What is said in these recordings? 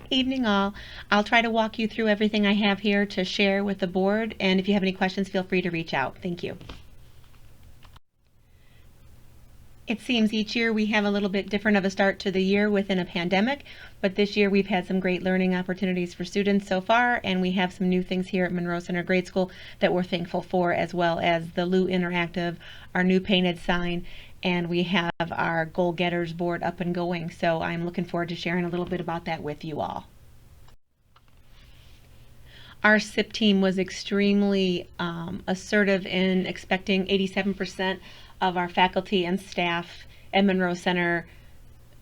Evening all. I'll try to walk you through everything I have here to share with the board, and if you have any questions, feel free to reach out. Thank you. It seems each year we have a little bit different of a start to the year within a pandemic, but this year we've had some great learning opportunities for students so far, and we have some new things here at Monroe Center Grade School that we're thankful for, as well as the Lou Interactive, our new painted sign, and we have our Goal Getters board up and going. So I'm looking forward to sharing a little bit about that with you all. Our SIP team was extremely assertive in expecting 87% of our faculty and staff at Monroe Center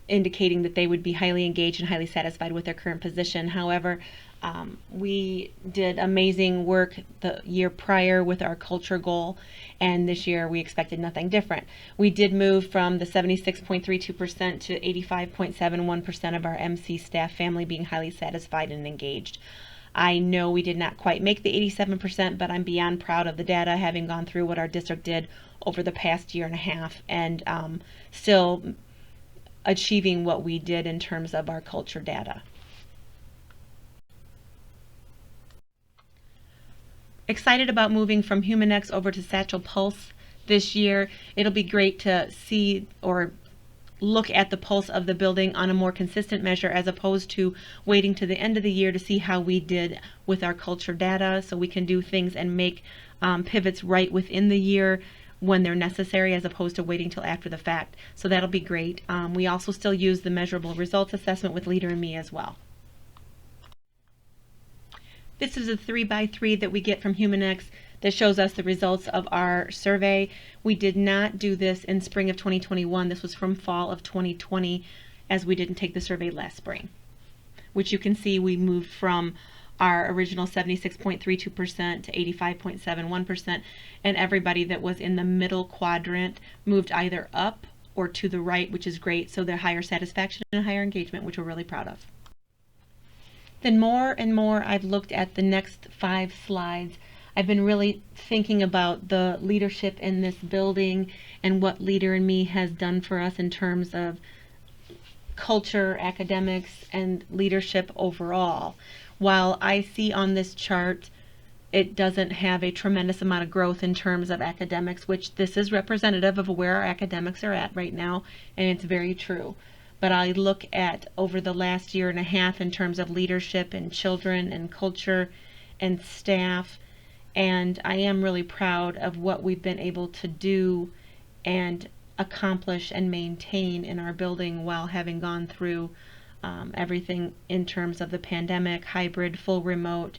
indicating that they would be highly engaged and highly satisfied with their current position. However, we did amazing work the year prior with our culture goal, and this year we expected nothing different. We did move from the 76.32% to 85.71% of our MC staff family being highly satisfied and engaged. I know we did not quite make the 87%, but I'm beyond proud of the data, having gone through what our district did over the past year and a half, and still achieving what we did in terms of our culture data. Excited about moving from HumanX over to Satchel Pulse this year. It'll be great to see or look at the pulse of the building on a more consistent measure, as opposed to waiting to the end of the year to see how we did with our culture data, so we can do things and make pivots right within the year when they're necessary, as opposed to waiting till after the fact. So that'll be great. We also still use the measurable results assessment with Leader in Me as well. This is a 3x3 that we get from HumanX that shows us the results of our survey. We did not do this in spring of 2021. This was from fall of 2020, as we didn't take the survey last spring, which you can see we moved from our original 76.32% to 85.71%, and everybody that was in the middle quadrant moved either up or to the right, which is great. So they're higher satisfaction and higher engagement, which we're really proud of. Then more and more I've looked at the next 5 slides. I've been really thinking about the leadership in this building and what Leader in Me has done for us in terms of culture, academics, and leadership overall. While I see on this chart it doesn't have a tremendous amount of growth in terms of academics, which this is representative of where our academics are at right now, and it's very true. But I look at over the last year and a half in terms of leadership and children and culture and staff, and I am really proud of what we've been able to do and accomplish and maintain in our building while having gone through everything in terms of the pandemic, hybrid, full remote,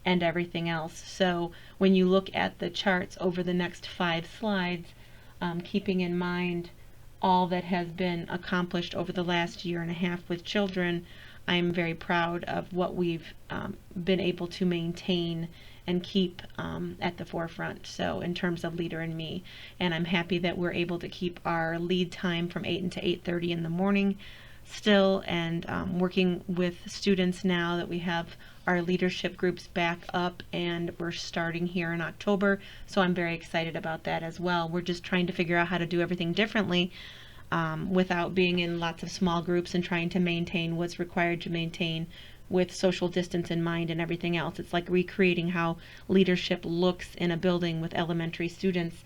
and everything else. So when you look at the charts over the next 5 slides, keeping in mind all that has been accomplished over the last year and a half with children, I'm very proud of what we've been able to maintain and keep at the forefront, so in terms of Leader in Me. And I'm happy that we're able to keep our lead time from 8 to 8:30 in the morning still, and working with students now that we have our leadership groups back up, and we're starting here in October, so I'm very excited about that as well. We're just trying to figure out how to do everything differently without being in lots of small groups and trying to maintain what's required to maintain with social distance in mind and everything else. It's like recreating how leadership looks in a building with elementary students,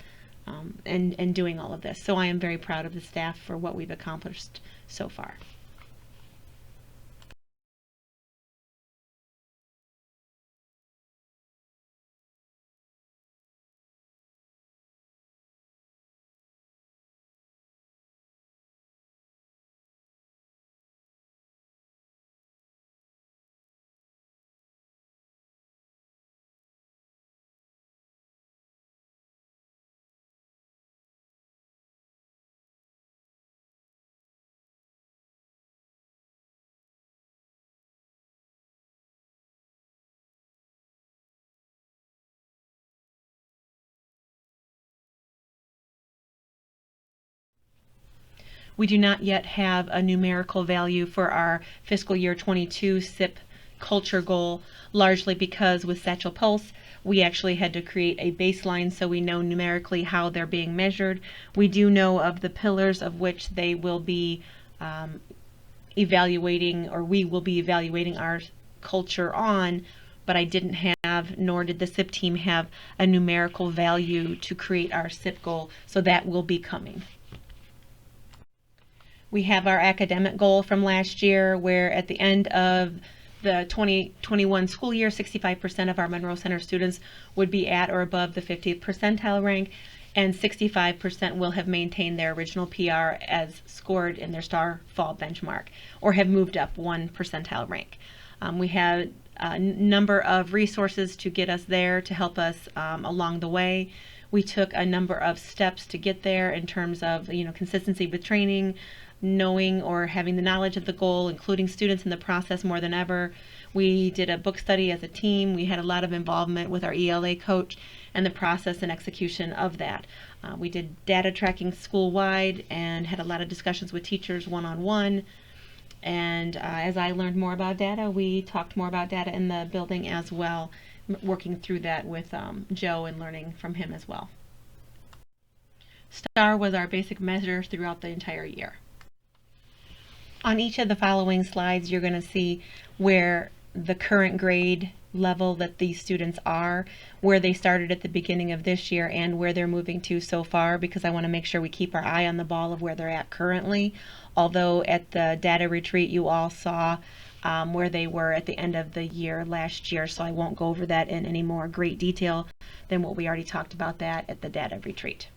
and doing all of this. So I am very proud of the staff for what we've accomplished so far. We do not yet have a numerical value for our fiscal year 22 SIP culture goal, largely because with Satchel Pulse, we actually had to create a baseline so we know numerically how they're being measured. We do know of the pillars of which they will be evaluating, or we will be evaluating our culture on, but I didn't have, nor did the SIP team have, a numerical value to create our SIP goal, so that will be coming. We have our academic goal from last year, where at the end of the 2021 school year, 65% of our Monroe Center students would be at or above the 50th percentile rank, and 65% will have maintained their original PR as scored in their STAR fall benchmark, or have moved up 1 percentile rank. We had a number of resources to get us there, to help us along the way. We took a number of steps to get there in terms of consistency with training, knowing or having the knowledge of the goal, including students in the process more than ever. We did a book study as a team. We had a lot of involvement with our ELA coach and the process and execution of that. We did data tracking school-wide and had a lot of discussions with teachers one-on-one. And as I learned more about data, we talked more about data in the building as well, working through that with Joe and learning from him as well. STAR was our basic measure throughout the entire year. On each of the following slides, you're going to see where the current grade level that these students are, where they started at the beginning of this year, and where they're moving to so far, because I want to make sure we keep our eye on the ball of where they're at currently. Although at the data retreat, you all saw where they were at the end of the year last year, so I won't go over that in any more great detail than what we already talked about that at the data retreat.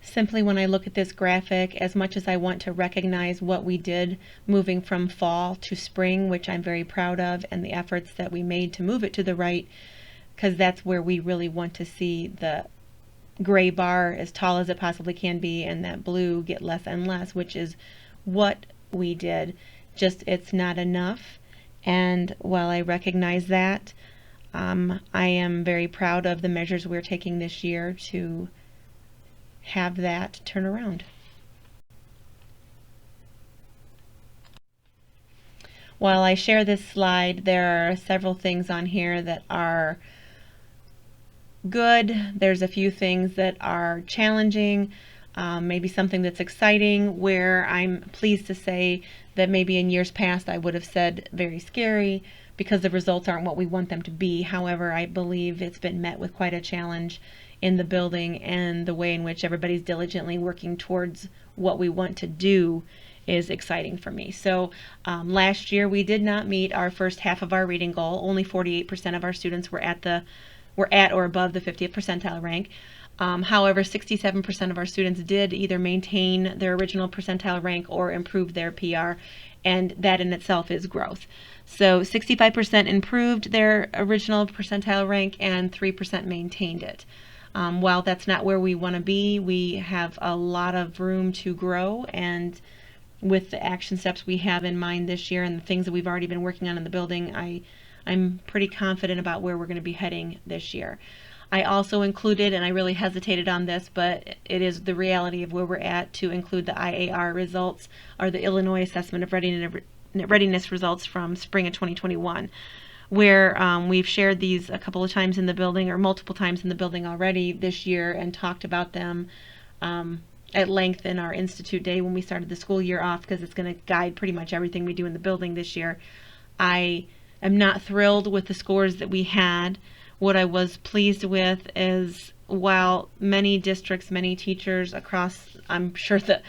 Simply, when I look at this graphic, as much as I want to recognize what we did moving from fall to spring, which I'm very proud of, and the efforts that we made to move it to the right, because that's where we really want to see the gray bar as tall as it possibly can be, and that blue get less and less, which is what we did. Just it's not enough. And while I recognize that, I am very proud of the measures we're taking this year to have that turn around. While I share this slide, there are several things on here that are good. There's a few things that are challenging, maybe something that's exciting, where I'm pleased to say that maybe in years past I would have said very scary because the results aren't what we want them to be. However, I believe it's been met with quite a challenge in the building, and the way in which everybody's diligently working towards what we want to do is exciting for me. So last year we did not meet our first half of our reading goal. Only 48% of our students were at or above the 50th percentile rank. However, 67% of our students did either maintain their original percentile rank or improve their PR, and that in itself is growth. So 65% improved their original percentile rank and 3% maintained it. While that's not where we want to be, we have a lot of room to grow, and with the action steps we have in mind this year and the things that we've already been working on in the building, I'm pretty confident about where we're going to be heading this year. I also included, and I really hesitated on this, but it is the reality of where we're at, to include the IAR results, or the Illinois Assessment of Readiness results from spring of 2021. Where we've shared these a couple of times in the building, or multiple times in the building already this year, and talked about them at length in our Institute Day when we started the school year off, because it's going to guide pretty much everything we do in the building this year. I am not thrilled with the scores that we had. What I was pleased with is, while many districts, many teachers across, I'm sure that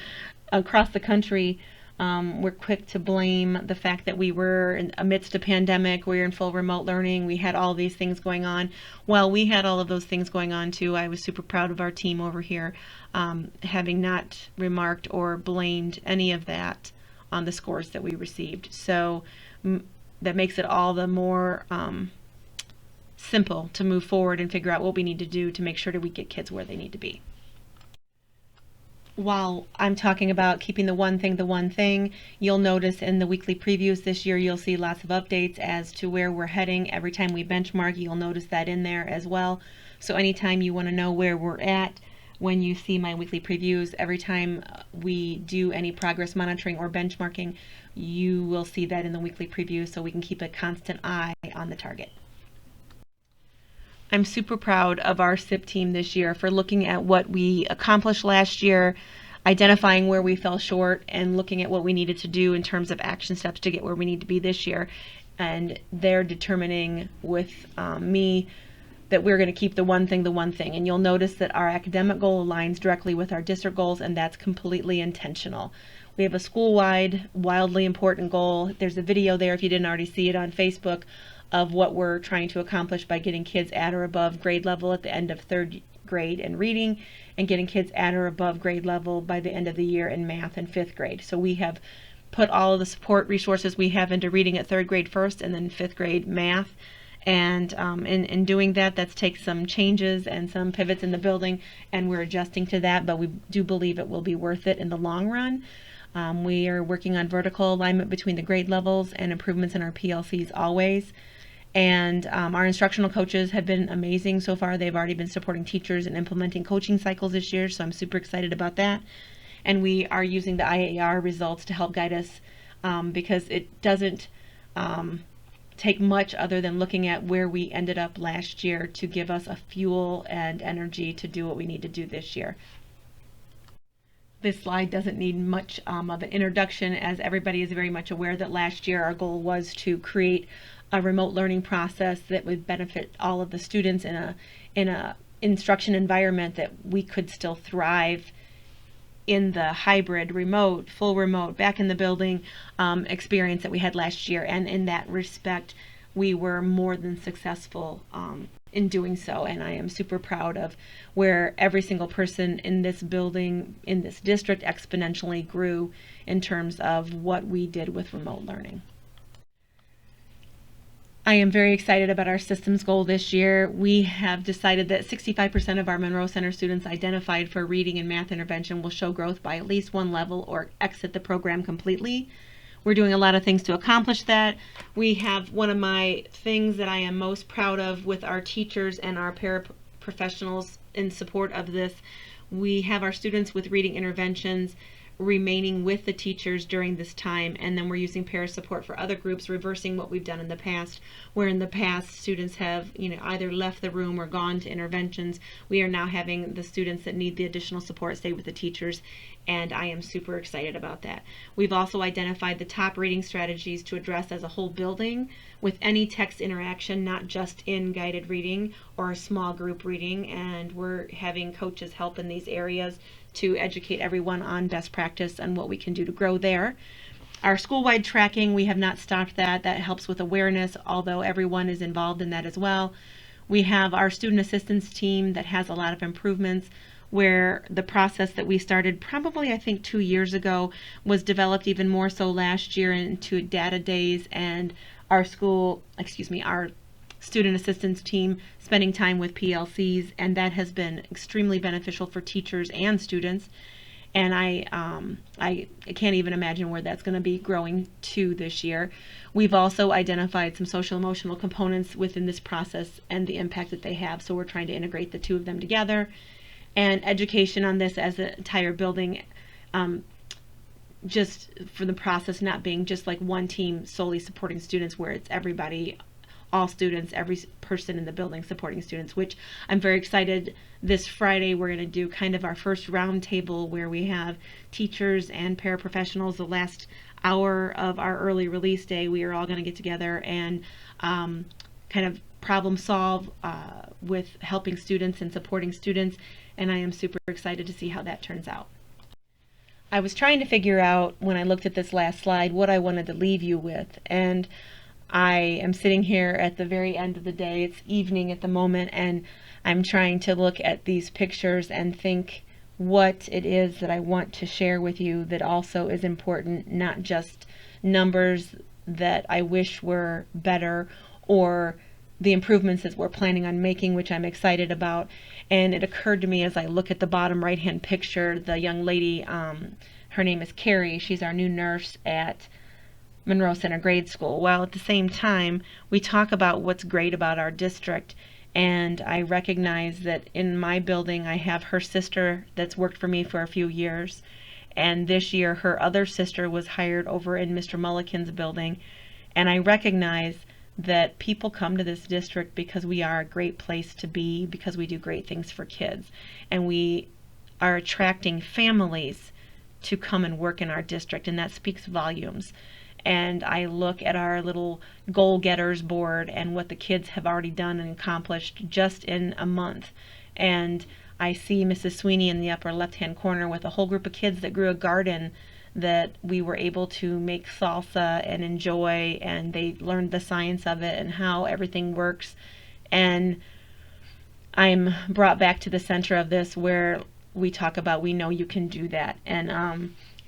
across the country, we're quick to blame the fact that we were amidst a pandemic, we were in full remote learning, we had all these things going on. While we had all of those things going on too, I was super proud of our team over here, having not remarked or blamed any of that on the scores that we received. So that makes it all the more simple to move forward and figure out what we need to do to make sure that we get kids where they need to be. while I'm talking about keeping the one thing, you'll notice in the weekly previews this year, you'll see lots of updates as to where we're heading. Every time we benchmark, you'll notice that in there as well. So anytime you want to know where we're at, when you see my weekly previews, every time we do any progress monitoring or benchmarking, you will see that in the weekly preview so we can keep a constant eye on the target. I'm super proud of our SIP team this year for looking at what we accomplished last year, identifying where we fell short, and looking at what we needed to do in terms of action steps to get where we need to be this year. And they're determining with me that we're going to keep the one thing. And you'll notice that our academic goal aligns directly with our district goals, and that's completely intentional. We have a school-wide, wildly important goal. There's a video there, if you didn't already see it, on Facebook of what we're trying to accomplish by getting kids at or above grade level at the end of third grade in reading, and getting kids at or above grade level by the end of the year in math in fifth grade. So we have put all of the support resources we have into reading at third grade first, and then fifth grade math. And in doing that, that's takes some changes and some pivots in the building, and we're adjusting to that, but we do believe it will be worth it in the long run. We are working on vertical alignment between the grade levels and improvements in our PLCs always. And our instructional coaches have been amazing so far. They've already been supporting teachers and implementing coaching cycles this year, so I'm super excited about that. And we are using the IAR results to help guide us because it doesn't take much other than looking at where we ended up last year to give us a fuel and energy to do what we need to do this year. This slide doesn't need much of an introduction, as everybody is very much aware that last year our goal was to create a remote learning process that would benefit all of the students in a instruction environment that we could still thrive in the hybrid, remote, full remote, back in the building experience that we had last year. And in that respect, we were more than successful in doing so. And I am super proud of where every single person in this building, in this district, exponentially grew in terms of what we did with remote learning. I am very excited about our systems goal this year. We have decided that 65% of our Monroe Center students identified for reading and math intervention will show growth by at least one level or exit the program completely. We're doing a lot of things to accomplish that. We have one of my things that I am most proud of with our teachers and our paraprofessionals in support of this. We have our students with reading interventions remaining with the teachers during this time, and then we're using para support for other groups, reversing what we've done in the past, where in the past students have either left the room or gone to interventions. We are now having the students that need the additional support stay with the teachers, and I am super excited about that. We've also identified the top reading strategies to address as a whole building with any text interaction, not just in guided reading or a small group reading, and we're having coaches help in these areas to educate everyone on best practice and what we can do to grow there. Our school-wide tracking, we have not stopped that. That helps with awareness, although everyone is involved in that as well. We have our student assistance team that has a lot of improvements, where the process that we started probably I think 2 years ago was developed even more so last year into data days, and our student assistance team spending time with PLCs, and that has been extremely beneficial for teachers and students. And I can't even imagine where that's going to be growing to this year. We've also identified some social emotional components within this process and the impact that they have, so we're trying to integrate the two of them together. And education on this as an entire building, just for the process not being just like one team solely supporting students, where it's everybody, all students, every person in the building supporting students, which I'm very excited. This Friday we're going to do kind of our first round table where we have teachers and paraprofessionals. The last hour of our early release day, we are all going to get together and kind of problem solve with helping students and supporting students, and I am super excited to see how that turns out. I was trying to figure out, when I looked at this last slide, what I wanted to leave you with, and I am sitting here at the very end of the day. It's evening at the moment, and I'm trying to look at these pictures and think what it is that I want to share with you that also is important, not just numbers that I wish were better or the improvements that we're planning on making, which I'm excited about. And it occurred to me as I look at the bottom right hand picture, the young lady, her name is Carrie. She's our new nurse at Monroe Center Grade School. While at the same time, we talk about what's great about our district. And I recognize that in my building, I have her sister that's worked for me for a few years. And this year, her other sister was hired over in Mr. Mulliken's building. And I recognize that people come to this district because we are a great place to be, because we do great things for kids. And we are attracting families to come and work in our district, and that speaks volumes. And I look at our little goal getters board and what the kids have already done and accomplished just in a month. And I see Mrs. Sweeney in the upper left-hand corner with a whole group of kids that grew a garden that we were able to make salsa and enjoy, and they learned the science of it and how everything works. And I'm brought back to the center of this where we talk about we know you can do that. And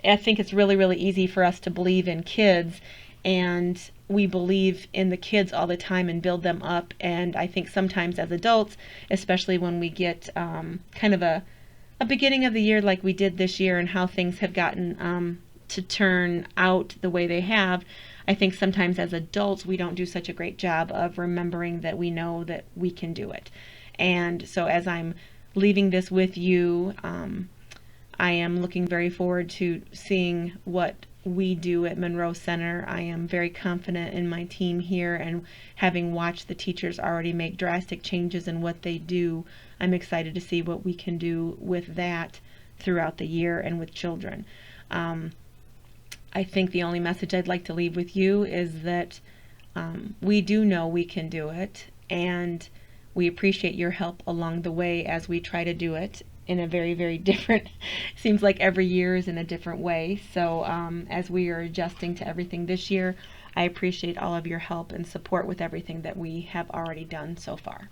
I think it's really, really easy for us to believe in kids, and we believe in the kids all the time and build them up. And I think sometimes as adults, especially when we get kind of a beginning of the year like we did this year and how things have gotten to turn out the way they have, I think sometimes as adults we don't do such a great job of remembering that we know that we can do it. And so as I'm leaving this with you, I am looking very forward to seeing what we do at Monroe Center. I am very confident in my team here, and having watched the teachers already make drastic changes in what they do, I'm excited to see what we can do with that throughout the year and with children. I think the only message I'd like to leave with you is that we do know we can do it, and we appreciate your help along the way as we try to do it in a very, very different, seems like every year is in a different way. So as we are adjusting to everything this year, I appreciate all of your help and support with everything that we have already done so far.